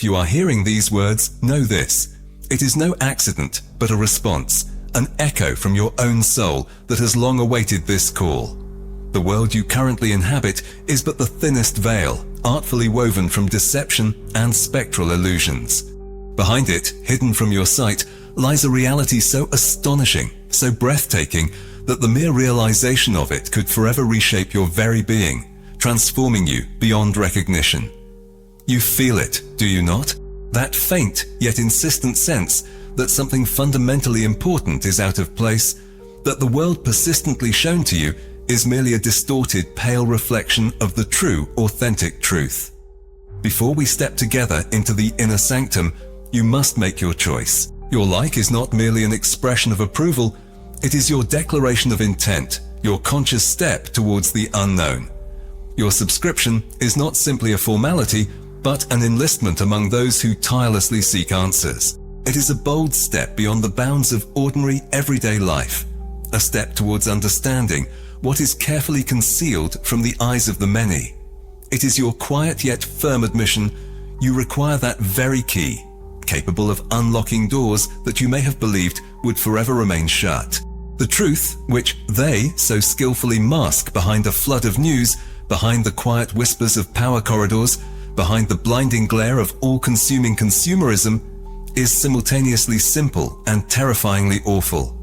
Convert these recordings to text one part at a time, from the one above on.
If you are hearing these words, know this. It is no accident, but a response, an echo from your own soul that has long awaited this call. The world you currently inhabit is but the thinnest veil, artfully woven from deception and spectral illusions. Behind it, hidden from your sight, lies a reality so astonishing, so breathtaking, that the mere realization of it could forever reshape your very being, transforming you beyond recognition. You feel it, do you not? That faint yet insistent sense that something fundamentally important is out of place, that the world persistently shown to you is merely a distorted, pale reflection of the true, authentic truth. Before we step together into the inner sanctum, you must make your choice. Your like is not merely an expression of approval, it is your declaration of intent, your conscious step towards the unknown. Your subscription is not simply a formality, but an enlistment among those who tirelessly seek answers. It is a bold step beyond the bounds of ordinary, everyday life, a step towards understanding what is carefully concealed from the eyes of the many. It is your quiet yet firm admission you require that very key, capable of unlocking doors that you may have believed would forever remain shut. The truth, which they so skillfully mask behind a flood of news, behind the quiet whispers of power corridors, behind the blinding glare of all-consuming consumerism, is simultaneously simple and terrifyingly awful.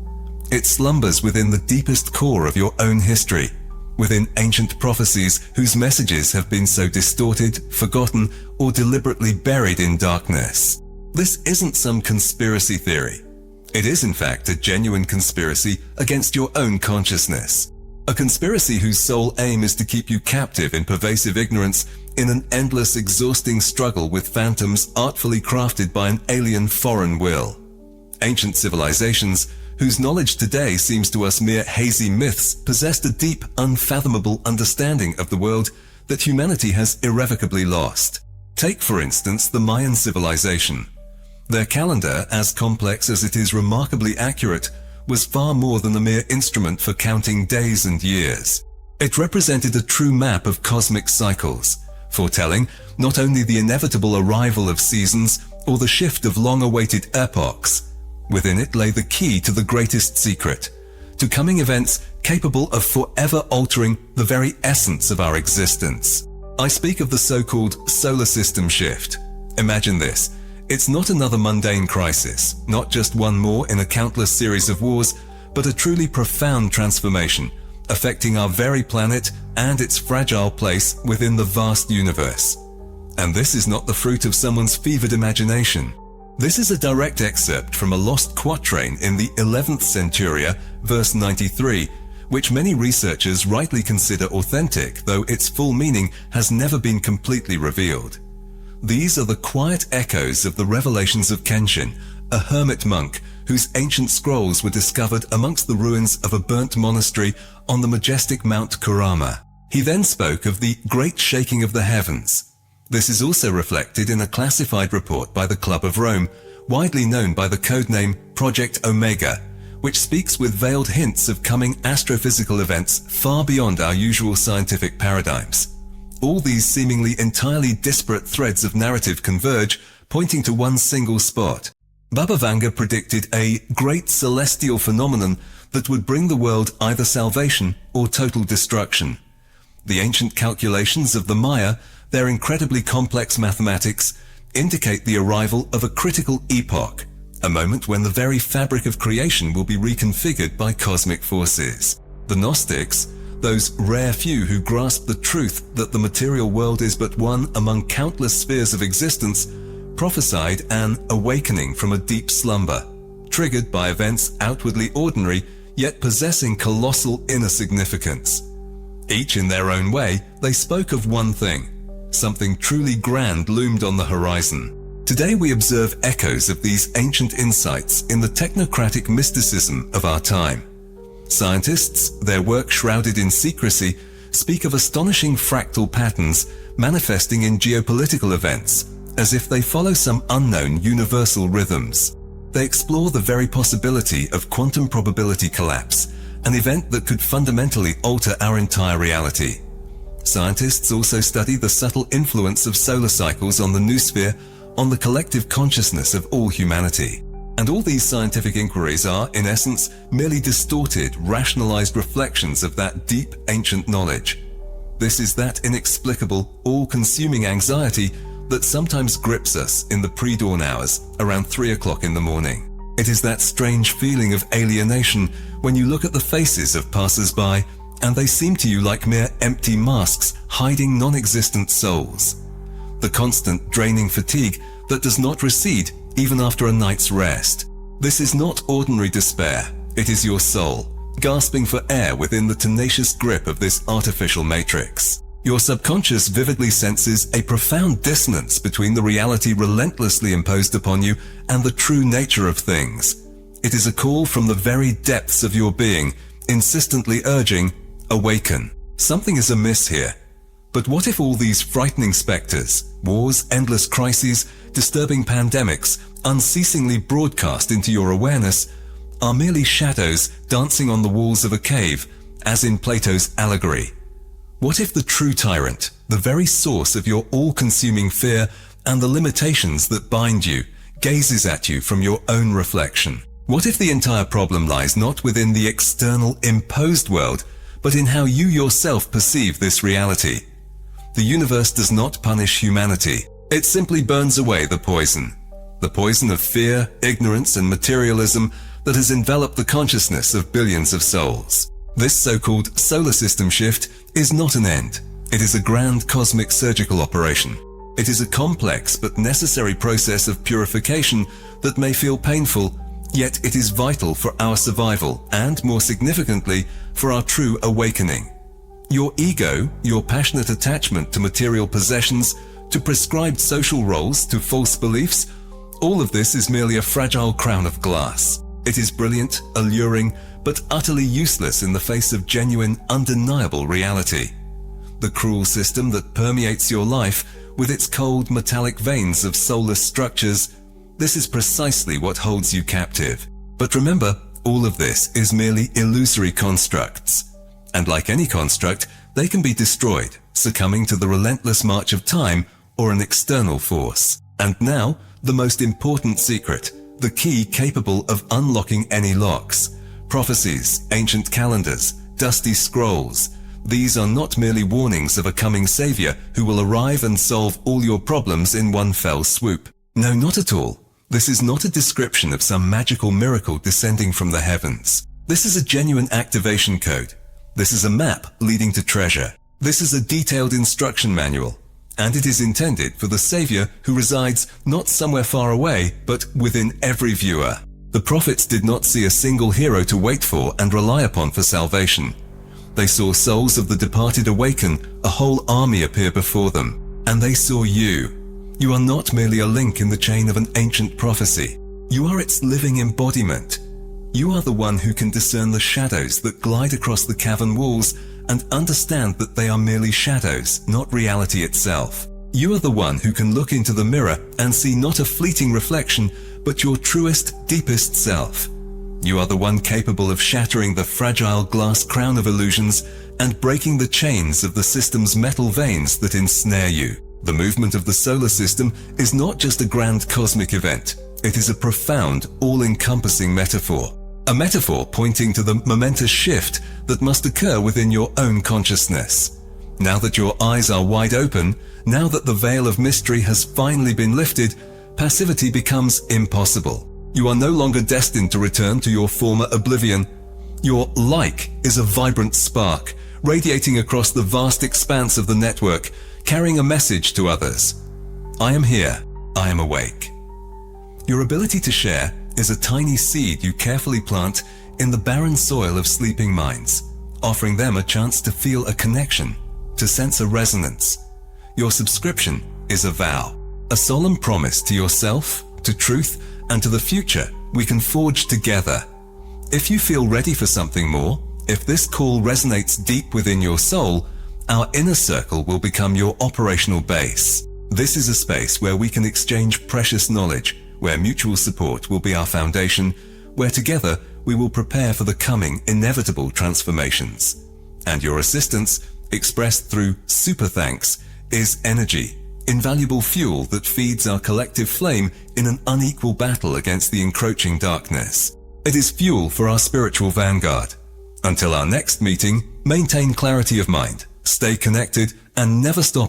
It slumbers within the deepest core of your own history, within ancient prophecies whose messages have been so distorted, forgotten, or deliberately buried in darkness. This isn't some conspiracy theory. It is, in fact, a genuine conspiracy against your own consciousness. A conspiracy whose sole aim is to keep you captive in pervasive ignorance in an endless, exhausting struggle with phantoms artfully crafted by an alien foreign will. Ancient civilizations, whose knowledge today seems to us mere hazy myths, possessed a deep, unfathomable understanding of the world that humanity has irrevocably lost. Take, for instance, the Mayan civilization. Their calendar, as complex as it is remarkably accurate, was far more than a mere instrument for counting days and years. It represented a true map of cosmic cycles, foretelling not only the inevitable arrival of seasons or the shift of long-awaited epochs. Within it lay the key to the greatest secret, to coming events capable of forever altering the very essence of our existence. I speak of the so-called solar system shift. Imagine this. It's not another mundane crisis, not just one more in a countless series of wars, but a truly profound transformation, affecting our very planet and its fragile place within the vast universe. And this is not the fruit of someone's fevered imagination. This is a direct excerpt from a lost quatrain in the 11th centuria, verse 93, which many researchers rightly consider authentic, though its full meaning has never been completely revealed. These are the quiet echoes of the revelations of Kenshin, a hermit monk whose ancient scrolls were discovered amongst the ruins of a burnt monastery on the majestic Mount Kurama. He then spoke of the great shaking of the heavens. This is also reflected in a classified report by the Club of Rome, widely known by the codename Project Omega, which speaks with veiled hints of coming astrophysical events far beyond our usual scientific paradigms. All these seemingly entirely disparate threads of narrative converge, pointing to one single spot. Baba Vanga predicted a great celestial phenomenon that would bring the world either salvation or total destruction. The ancient calculations of the Maya, their incredibly complex mathematics, indicate the arrival of a critical epoch, a moment when the very fabric of creation will be reconfigured by cosmic forces. The Gnostics, those rare few who grasp the truth that the material world is but one among countless spheres of existence, prophesied an awakening from a deep slumber, triggered by events outwardly ordinary, yet possessing colossal inner significance. Each in their own way, they spoke of one thing. Something truly grand loomed on the horizon. Today we observe echoes of these ancient insights in the technocratic mysticism of our time. Scientists, their work shrouded in secrecy, speak of astonishing fractal patterns manifesting in geopolitical events, as if they follow some unknown universal rhythms. They explore the very possibility of quantum probability collapse, an event that could fundamentally alter our entire reality. Scientists also study the subtle influence of solar cycles on the noosphere, on the collective consciousness of all humanity. And all these scientific inquiries are, in essence, merely distorted, rationalized reflections of that deep, ancient knowledge. This is that inexplicable, all-consuming anxiety that sometimes grips us in the pre-dawn hours around 3 o'clock in the morning. It is that strange feeling of alienation when you look at the faces of passers-by and they seem to you like mere empty masks hiding non-existent souls. The constant draining fatigue that does not recede even after a night's rest. This is not ordinary despair. It is your soul, gasping for air within the tenacious grip of this artificial matrix. Your subconscious vividly senses a profound dissonance between the reality relentlessly imposed upon you and the true nature of things. It is a call from the very depths of your being, insistently urging, awaken. Something is amiss here. But what if all these frightening specters, wars, endless crises, disturbing pandemics, unceasingly broadcast into your awareness, are merely shadows dancing on the walls of a cave, as in Plato's allegory? What if the true tyrant, the very source of your all-consuming fear and the limitations that bind you, gazes at you from your own reflection? What if the entire problem lies not within the external imposed world, but in how you yourself perceive this reality? The universe does not punish humanity. It simply burns away the poison of fear, ignorance, and materialism that has enveloped the consciousness of billions of souls. This so-called solar system shift is not an end. It is a grand cosmic surgical operation. It is a complex but necessary process of purification that may feel painful, yet it is vital for our survival and, more significantly, for our true awakening. Your ego, your passionate attachment to material possessions, to prescribed social roles, to false beliefs, all of this is merely a fragile crown of glass. It is brilliant, alluring, but utterly useless in the face of genuine, undeniable reality. The cruel system that permeates your life with its cold metallic veins of soulless structures, this is precisely what holds you captive. But remember, all of this is merely illusory constructs. And like any construct, they can be destroyed, succumbing to the relentless march of time or an external force. And now, the most important secret, the key capable of unlocking any locks. Prophecies, ancient calendars, dusty scrolls. These are not merely warnings of a coming savior who will arrive and solve all your problems in one fell swoop. No, not at all. This is not a description of some magical miracle descending from the heavens. This is a genuine activation code. This is a map leading to treasure. This is a detailed instruction manual. And it is intended for the savior who resides not somewhere far away, but within every viewer. The prophets did not see a single hero to wait for and rely upon for salvation. They saw souls of the departed awaken, a whole army appear before them. And they saw you. You are not merely a link in the chain of an ancient prophecy. You are its living embodiment. You are the one who can discern the shadows that glide across the cavern walls and understand that they are merely shadows, not reality itself. You are the one who can look into the mirror and see not a fleeting reflection, but your truest, deepest self. You are the one capable of shattering the fragile glass crown of illusions and breaking the chains of the system's metal veins that ensnare you. The movement of the solar system is not just a grand cosmic event. It is a profound, all-encompassing metaphor. A metaphor pointing to the momentous shift that must occur within your own consciousness. Now that your eyes are wide open, now that the veil of mystery has finally been lifted, passivity becomes impossible. You are no longer destined to return to your former oblivion. Your like is a vibrant spark, radiating across the vast expanse of the network, carrying a message to others. I am here. I am awake. Your ability to share is a tiny seed you carefully plant in the barren soil of sleeping minds, offering them a chance to feel a connection, to sense a resonance. Your subscription is a vow, a solemn promise to yourself, to truth, and to the future we can forge together. If you feel ready for something more, if this call resonates deep within your soul, our inner circle will become your operational base. This is a space where we can exchange precious knowledge, where mutual support will be our foundation, where together we will prepare for the coming inevitable transformations. And your assistance, expressed through super thanks, is energy, invaluable fuel that feeds our collective flame in an unequal battle against the encroaching darkness. It is fuel for our spiritual vanguard. Until our next meeting, maintain clarity of mind, stay connected, and never stop